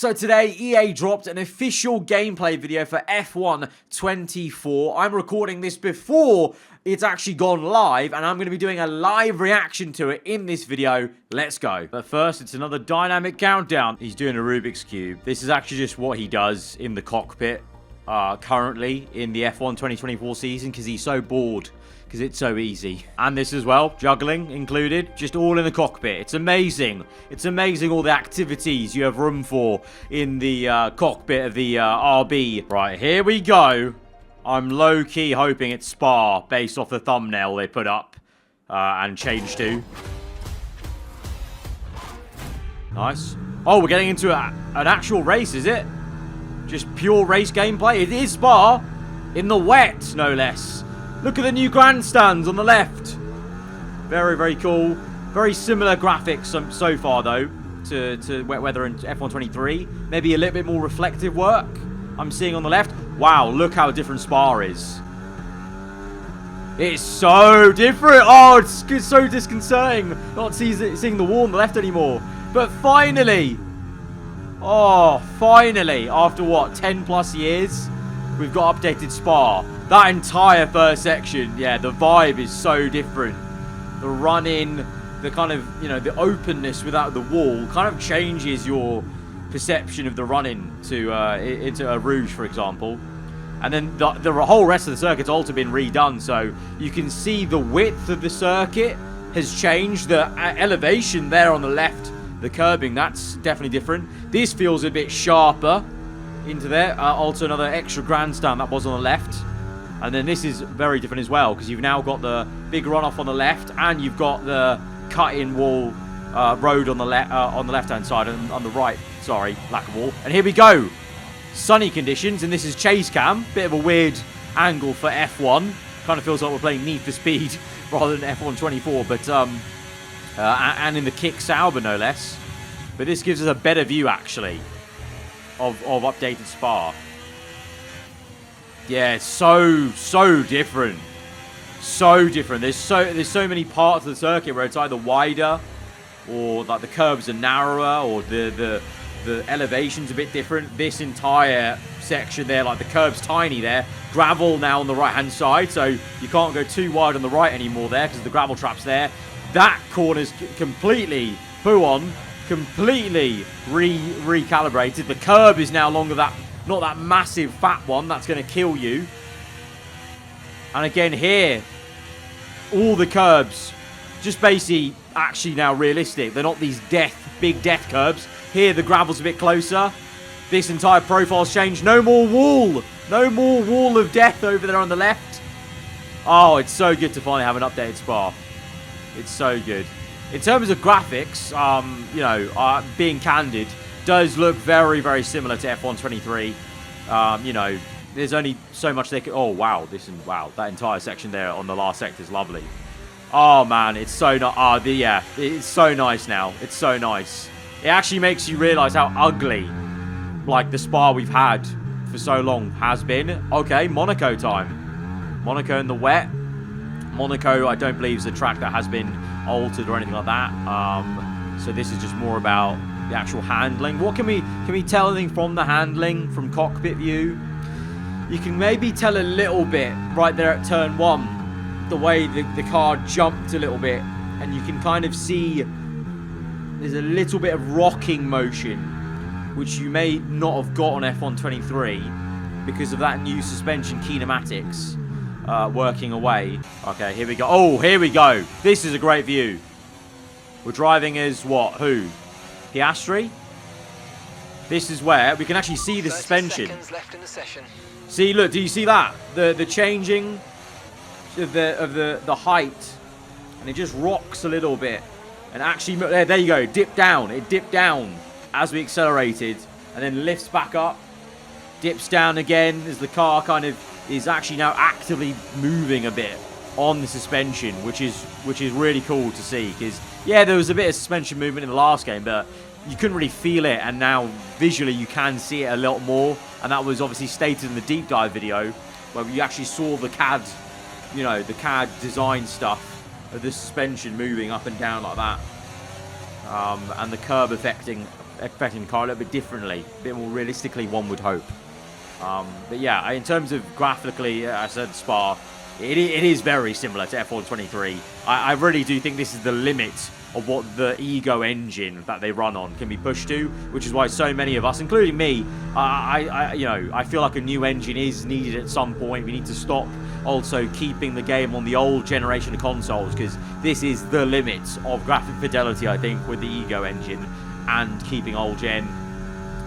So today, EA dropped an official gameplay video for F1 24. I'm recording this before it's actually gone live, and I'm going to be doing a live reaction to it in this video. Let's go. But first, it's another dynamic countdown. He's doing a Rubik's Cube. This is actually just what he does in the cockpit currently in the F1 2024 season because he's so bored. Because it's so easy. And this as well, juggling included, just all in the cockpit. It's amazing. It's amazing all the activities you have room for in the cockpit of the RB. Right, here we go. I'm low-key hoping it's Spa based off the thumbnail they put up and changed to. Nice. Oh, we're getting into an actual race, is it? Just pure race gameplay? It is Spa in the wet, no less. Look at the new grandstands on the left. Very, very cool. Very similar graphics so far, though, to wet weather in F1 23. Maybe a little bit more reflective work I'm seeing on the left. Wow, look how different Spa is. It's so different. Oh, it's so disconcerting not seeing the wall on the left anymore. But finally, after what, 10 plus years, we've got updated Spa. That entire first section, yeah, the vibe is so different. The run-in, the kind of, you know, the openness without the wall kind of changes your perception of the run-in to into a Rouge, for example. And then the whole rest of the circuit's also been redone, so you can see the width of the circuit has changed. The elevation there on the left, the curbing, that's definitely different. This feels a bit sharper into there. Also another extra grandstand that was on the left. And then this is very different as well, because you've now got the big runoff on the left, and you've got the cut-in wall road on the left-hand side, and on the right, sorry, lack of wall. And here we go. Sunny conditions, and this is chase cam. Bit of a weird angle for F1. Kind of feels like we're playing Need for Speed rather than F1 24, but and in the kick Sauber, no less. But this gives us a better view, actually, of updated Spa. Yeah, it's so different. So different. There's so many parts of the circuit where it's either wider, or like the curves are narrower, or the elevation's a bit different. This entire section there, like the curb's tiny there. Gravel now on the right-hand side, so you can't go too wide on the right anymore there because the gravel trap's there. That corner's completely completely recalibrated. The curb is now longer, not that massive fat one that's going to kill you. And again here, all the curbs just basically actually now realistic. They're not these big death curbs. Here the gravel's a bit closer. This entire profile's changed. No more wall. No more wall of death over there on the left. Oh, it's so good to finally have an updated Spa. It's so good. In terms of graphics, you know, being candid, does look very, very similar to F1 23. You know, there's only so much they can... Oh, wow. Wow, that entire section there on the last sector is lovely. Oh, man, it's so... yeah, it's so nice now. It's so nice. It actually makes you realise how ugly, like, the Spa we've had for so long has been. Okay, Monaco time. Monaco in the wet. Monaco, I don't believe, is a track that has been altered or anything like that. So this is just more about the actual handling. What can we tell anything from the handling, from cockpit view? You can maybe tell a little bit right there at turn 1, the way the car jumped a little bit, and you can kind of see there's a little bit of rocking motion, which you may not have got on F1 23 because of that new suspension kinematics working away. Okay, here we go. Oh, here we go. This is a great view. We're driving as what? Who? Piastri. This is where we can actually see the suspension. Left in the session. See, look, do you see that? The changing of the height, and it just rocks a little bit. And actually, there you go, dipped down. It dipped down as we accelerated, and then lifts back up, dips down again as the car kind of is actually now actively moving a bit on the suspension, which is really cool to see. Because yeah, there was a bit of suspension movement in the last game, but you couldn't really feel it, and now visually you can see it a lot more. And that was obviously stated in the deep dive video, where you actually saw the CAD, you know, the CAD design stuff of the suspension moving up and down like that, and the curb affecting affecting the car a little bit differently, a bit more realistically, one would hope. But yeah, in terms of graphically, I said Spa, it is very similar to F1 23. I really do think this is the limit of what the Ego engine that they run on can be pushed to, which is why so many of us, including me, I feel like a new engine is needed at some point. We need to stop also keeping the game on the old generation of consoles, because this is the limit of graphic fidelity, I think, with the Ego engine and keeping old gen.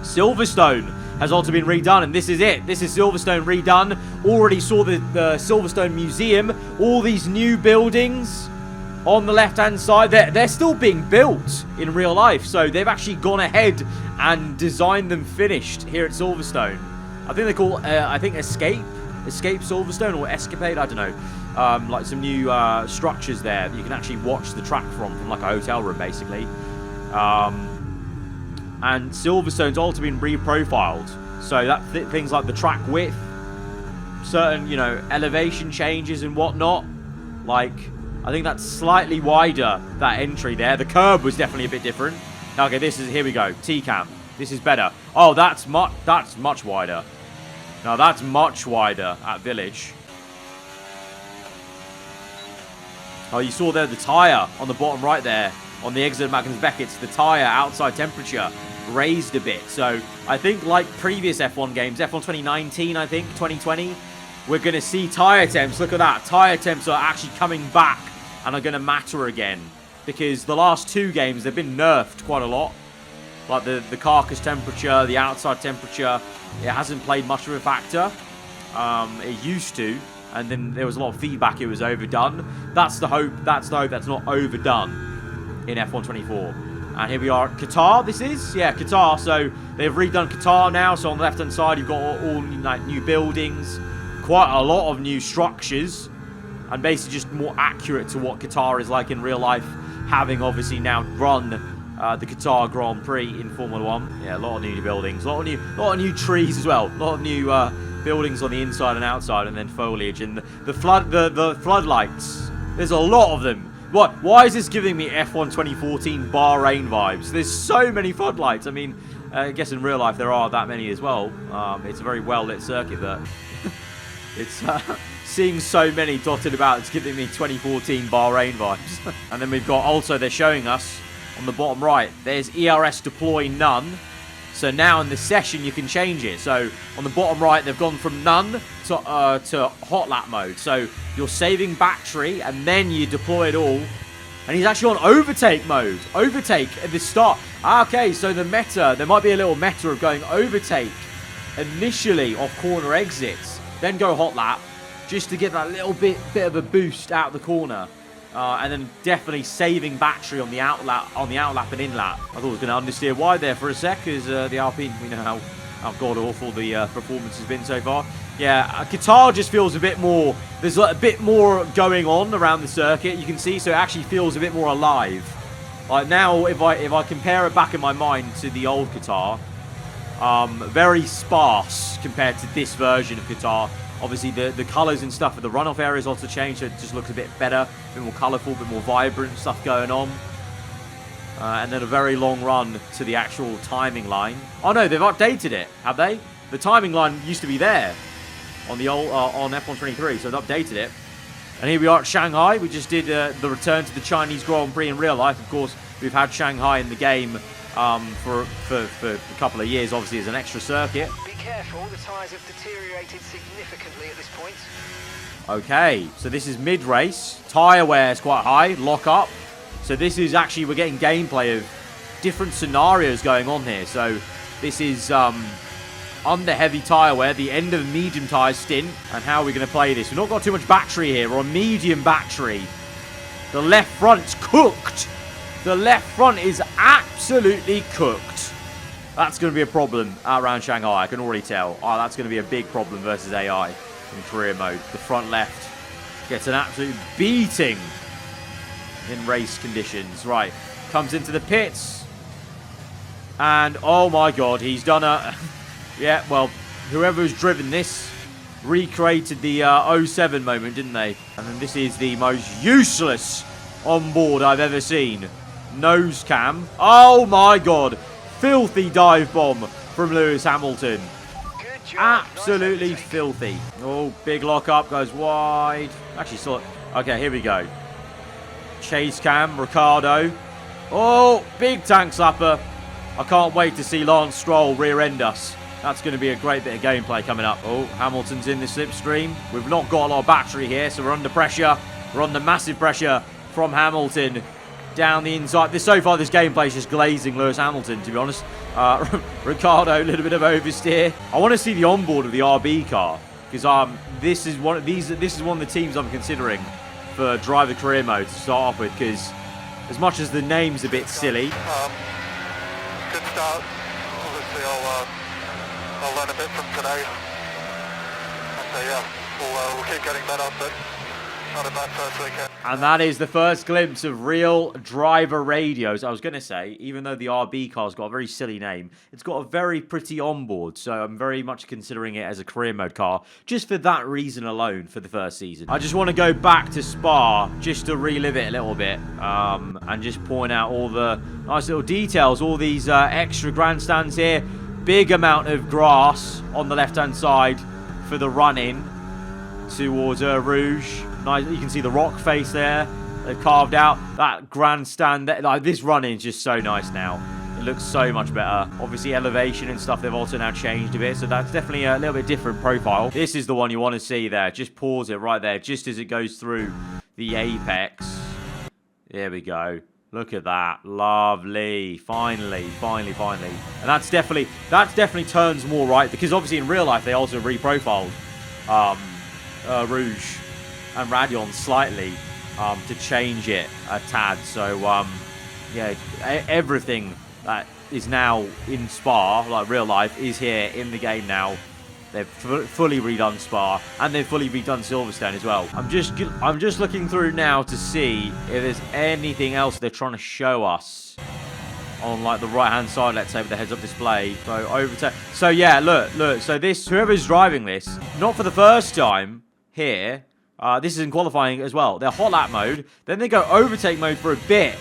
Silverstone has also been redone, and this is it. This is Silverstone redone. Already saw the Silverstone Museum. All these new buildings on the left-hand side, they're still being built in real life. So they've actually gone ahead and designed them finished here at Silverstone. I think they call, Escape Silverstone, or Escapade, I don't know. Like some new structures there that you can actually watch the track from like a hotel room, basically. And Silverstone's also been reprofiled. So that things like the track width, certain, elevation changes and whatnot. Like, I think that's slightly wider, that entry there. The curb was definitely a bit different. Okay, here we go. T-cam. This is better. Oh, that's much wider. Now that's much wider at Village. Oh, you saw there the tyre on the bottom right there. On the exit of Magnus Beckett's, the tyre outside temperature raised a bit. So I think like previous F1 games, F1 2019, I think, 2020, we're going to see tyre temps. Look at that. Tyre temps are actually coming back and are going to matter again. Because the last two games, they've been nerfed quite a lot. Like the carcass temperature, the outside temperature, it hasn't played much of a factor. It used to. And then there was a lot of feedback it was overdone. That's the hope that's not overdone in F1 24. And here we are at Qatar, this is? Yeah, Qatar. So they've redone Qatar now. So on the left-hand side, you've got all new buildings. Quite a lot of new structures. And basically just more accurate to what Qatar is like in real life. Having obviously now run the Qatar Grand Prix in Formula 1. Yeah, a lot of new buildings. A lot of new trees as well. A lot of new buildings on the inside and outside. And then foliage. And the floodlights. There's a lot of them. Why is this giving me F1 2014 Bahrain vibes? There's so many floodlights. I mean, I guess in real life there are that many as well. It's a very well-lit circuit that it's seeing so many dotted about. It's giving me 2014 Bahrain vibes. And then we've got also, they're showing us on the bottom right, there's ERS Deploy None. So now in the session you can change it. So on the bottom right, they've gone from none to hot lap mode. So you're saving battery and then you deploy it all. And he's actually on overtake mode. Overtake at the start. Okay, so the meta, there might be a little meta of going overtake initially off corner exits, then go hot lap just to get that little bit of a boost out of the corner. And then definitely saving battery on the out lap and in lap. I thought I was going to understeer wide there for a sec, because the Alpine, we know how god awful the performance has been so far. Yeah, Qatar just feels a bit more. There's a bit more going on around the circuit. You can see, so it actually feels a bit more alive. Like now, if I compare it back in my mind to the old Qatar, very sparse compared to this version of Qatar. Obviously, the colours and stuff of the runoff areas also changed, so it just looks a bit better, a bit more colourful, a bit more vibrant stuff going on. And then a very long run to the actual timing line. Oh no, they've updated it, have they? The timing line used to be there on the old on F1 23, so they've updated it. And here we are at Shanghai. We just did the return to the Chinese Grand Prix in real life. Of course, we've had Shanghai in the game for a couple of years, obviously, as an extra circuit. Careful, the tyres have deteriorated significantly at this point. Okay, so this is mid-race. Tyre wear is quite high, lock up. So this is actually, we're getting gameplay of different scenarios going on here. So this is under heavy tyre wear, the end of a medium tyre stint. And how are we going to play this? We've not got too much battery here. We're on medium battery. The left front's cooked. The left front is absolutely cooked. That's going to be a problem around Shanghai, I can already tell. Oh, that's going to be a big problem versus AI in career mode. The front left gets an absolute beating in race conditions. Right, comes into the pits. And, oh my god, he's done a... yeah, well, whoever's driven this recreated the 07 moment, didn't they? And then this is the most useless onboard I've ever seen. Nose cam. Oh my god. filthy dive bomb from Lewis Hamilton. Good job. Absolutely Nice overtake. filthy. Oh, big lock up, goes wide. Actually, saw it. Okay, here we go. Chase cam, Ricardo. Oh, big tank slapper. I can't wait to see Lance Stroll rear end us. That's going to be a great bit of gameplay coming up. Oh, Hamilton's in the slipstream. We've not got a lot of battery here, so we're under pressure. We're under massive pressure from Hamilton down the inside. So far, this gameplay is just glazing Lewis Hamilton, to be honest. Ricardo, a little bit of oversteer. I want to see the onboard of the RB car, because this is one of the teams I'm considering for driver career mode to start off with, because as much as the name's a bit silly. Good start. Obviously, I'll learn a bit from today. And so yeah, we'll keep getting better, but not a bad first weekend. And that is the first glimpse of real driver radios. I was going to say, even though the RB car's got a very silly name, it's got a very pretty onboard. So I'm very much considering it as a career mode car, just for that reason alone for the first season. I just want to go back to Spa just to relive it a little bit, and just point out all the nice little details, all these extra grandstands here. Big amount of grass on the left-hand side for the run-in towards Rouge. Nice, you can see the rock face there. They've carved out that grandstand. Like, this run-in is just so nice now. It looks so much better. Obviously, elevation and stuff, they've also now changed a bit, so that's definitely a little bit different profile. This is the one you want to see there. Just pause it right there, just as it goes through the apex. There we go. Look at that. Lovely. Finally. And that's definitely turns more right, because obviously in real life they also reprofiled Rouge and Radion slightly to change it a tad. So yeah, everything that is now in Spa, like real life, is here in the game now. They've fully redone Spa, and they've fully redone Silverstone as well. I'm just looking through now to see if there's anything else they're trying to show us on like the right hand side, let's say, with the heads up display. So overtake. So yeah, look. So this, whoever's driving this, not for the first time here. This is in qualifying as well. They're hot lap mode, then they go overtake mode for a bit.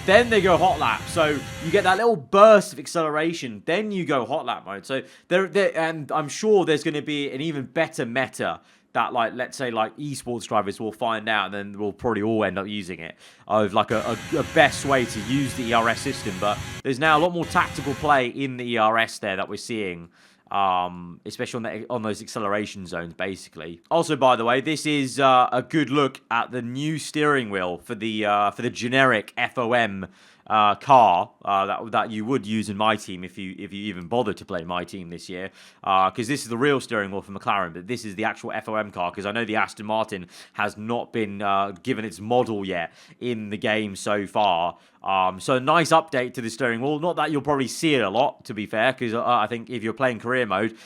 Then they go hot lap, so you get that little burst of acceleration. Then you go hot lap mode. So and I'm sure there's going to be an even better meta that, like, let's say, like esports drivers will find out, and then we'll probably all end up using it of like a best way to use the ERS system. But there's now a lot more tactical play in the ERS there that we're seeing. Especially on those acceleration zones, basically. Also, by the way, this is a good look at the new steering wheel for the generic FOM car that you would use in my team if you even bothered to play my team this year, because this is the real steering wheel for McLaren, but this is the actual FOM car, because I know the Aston Martin has not been given its model yet in the game so far. So a nice update to the steering wheel. Not that you'll probably see it a lot, to be fair, because I think if you're playing career mode,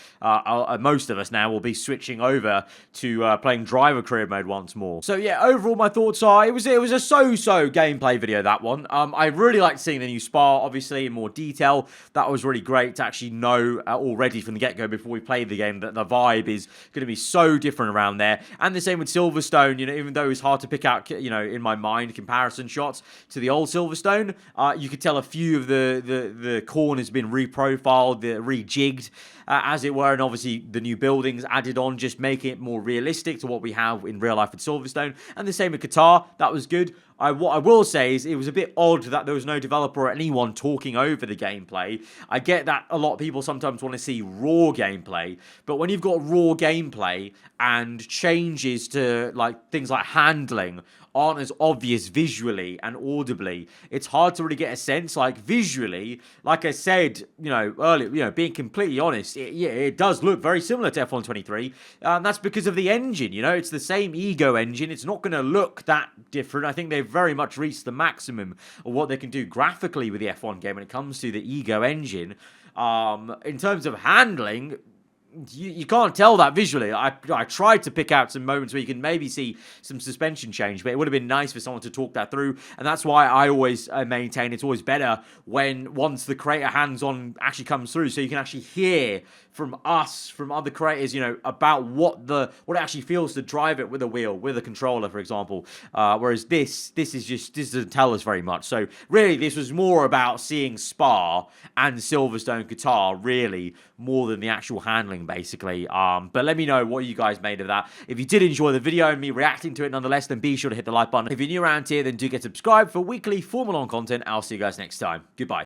most of us now will be switching over to playing driver career mode once more. So yeah, overall my thoughts are it was a so-so gameplay video, that one. I really liked seeing the new Spa, obviously, in more detail. That was really great to actually know already from the get-go before we played the game that the vibe is going to be so different around there. And the same with Silverstone, you know, even though it's hard to pick out, you know, in my mind, comparison shots to the old Silverstone, you could tell a few of the corners been reprofiled, rejigged, as it were, and obviously the new buildings added on, just making it more realistic to what we have in real life at Silverstone. And the same with Qatar, that was good. What I will say is it was a bit odd that there was no developer or anyone talking over the gameplay. I get that a lot of people sometimes want to see raw gameplay, but when you've got raw gameplay and changes to like things like handling aren't as obvious visually and audibly, it's hard to really get a sense. Like visually, like I said, you know, earlier, you know, being completely honest, it does look very similar to F1 23. That's because of the engine, you know, it's the same Ego engine. It's not going to look that different. I think they've very much reached the maximum of what they can do graphically with the F1 game when it comes to the Ego engine. In terms of handling, you can't tell that visually. I tried to pick out some moments where you can maybe see some suspension change, but it would have been nice for someone to talk that through. And that's why I always maintain it's always better when once the creator hands-on actually comes through, so you can actually hear from us, from other creators, about what it actually feels to drive it with a wheel, with a controller, for example. Whereas this doesn't tell us very much. So really, this was more about seeing Spa and Silverstone Qatar, really, more than the actual handling, basically. But let me know what you guys made of that. If you did enjoy the video and me reacting to it nonetheless, then be sure to hit the like button. If you're new around here, then do get subscribed for weekly Formula 1 content. I'll see you guys next time. Goodbye.